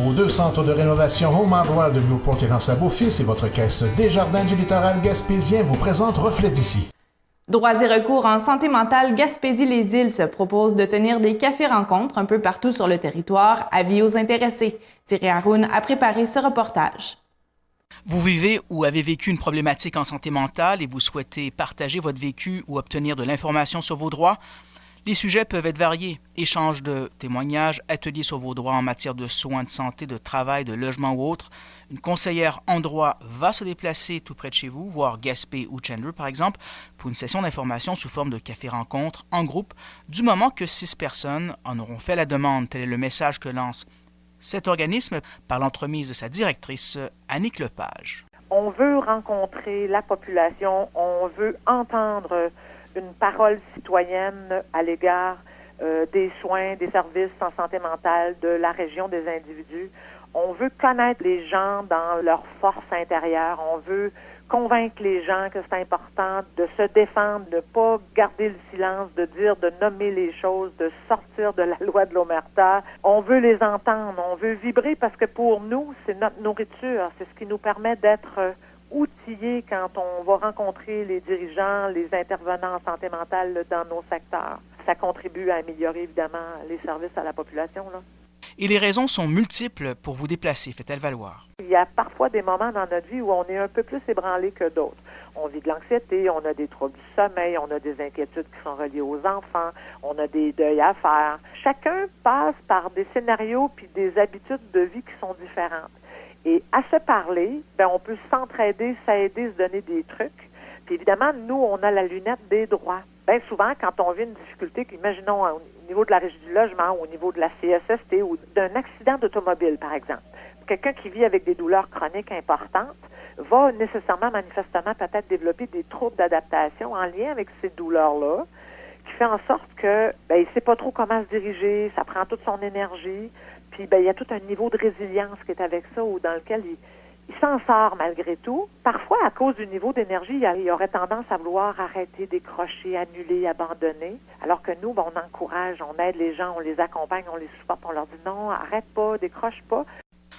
Vos 2 centres de rénovation Home Hardware de Newport et L'Anse-à-Beaufils et votre caisse Desjardins du littoral gaspésien vous présentent Reflet d'ici. Droits et recours en santé mentale Gaspésie-les-Îles se propose de tenir des cafés-rencontres un peu partout sur le territoire, avis aux intéressés. Thierry Haroun a préparé ce reportage. Vous vivez ou avez vécu une problématique en santé mentale et vous souhaitez partager votre vécu ou obtenir de l'information sur vos droits? Les sujets peuvent être variés. Échange de témoignages, ateliers sur vos droits en matière de soins de santé, de travail, de logement ou autre. Une conseillère en droit va se déplacer tout près de chez vous, voire Gaspé ou Chandler par exemple, pour une session d'information sous forme de café-rencontre en groupe, du moment que 6 personnes en auront fait la demande. Tel est le message que lance cet organisme par l'entremise de sa directrice, Annick Lepage. On veut rencontrer la population, on veut entendre une parole citoyenne à l'égard des soins, des services en santé mentale de la région des individus. On veut connaître les gens dans leur force intérieure. On veut convaincre les gens que c'est important de se défendre, de ne pas garder le silence, de dire, de nommer les choses, de sortir de la loi de l'omerta. On veut les entendre, on veut vibrer parce que pour nous, c'est notre nourriture. C'est ce qui nous permet d'être outillés quand on va rencontrer les dirigeants, les intervenants en santé mentale dans nos secteurs. Ça contribue à améliorer évidemment les services à la population, là. Et les raisons sont multiples pour vous déplacer, fait-elle valoir. Il y a parfois des moments dans notre vie où on est un peu plus ébranlé que d'autres. On vit de l'anxiété, on a des troubles du sommeil, on a des inquiétudes qui sont reliées aux enfants, on a des deuils à faire. Chacun passe par des scénarios puis des habitudes de vie qui sont différentes. Et à se parler, on peut s'entraider, s'aider, se donner des trucs. Puis évidemment, nous, on a la lunette des droits. Bien souvent, quand on vit une difficulté, imaginons au niveau de la Régie du logement, au niveau de la CSST ou d'un accident d'automobile, par exemple, quelqu'un qui vit avec des douleurs chroniques importantes va nécessairement, manifestement, peut-être développer des troubles d'adaptation en lien avec ces douleurs-là, qui fait en sorte que il sait pas trop comment se diriger, ça prend toute son énergie. Puis, il y a tout un niveau de résilience qui est avec ça, ou dans lequel il s'en sort malgré tout. Parfois, à cause du niveau d'énergie, il aurait tendance à vouloir arrêter, décrocher, annuler, abandonner. Alors que nous, on encourage, on aide les gens, on les accompagne, on les supporte, on leur dit non, arrête pas, décroche pas.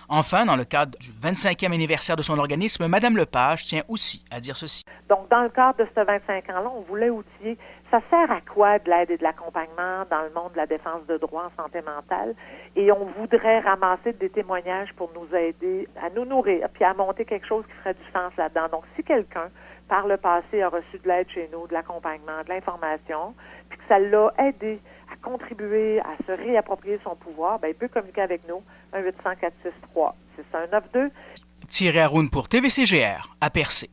Enfin, dans le cadre du 25e anniversaire de son organisme, Mme Lepage tient aussi à dire ceci. Donc, dans le cadre de ce 25 ans-là, on voulait outiller. Ça sert à quoi de l'aide et de l'accompagnement dans le monde de la défense de droits en santé mentale? Et on voudrait ramasser des témoignages pour nous aider à nous nourrir, puis à monter quelque chose qui ferait du sens là-dedans. Donc, si quelqu'un, par le passé, a reçu de l'aide chez nous, de l'accompagnement, de l'information, puis que ça l'a aidé à contribuer, à se réapproprier son pouvoir, il peut communiquer avec nous, 1-800-463-6192. Thierry Haroun pour TVCGR, à Percé.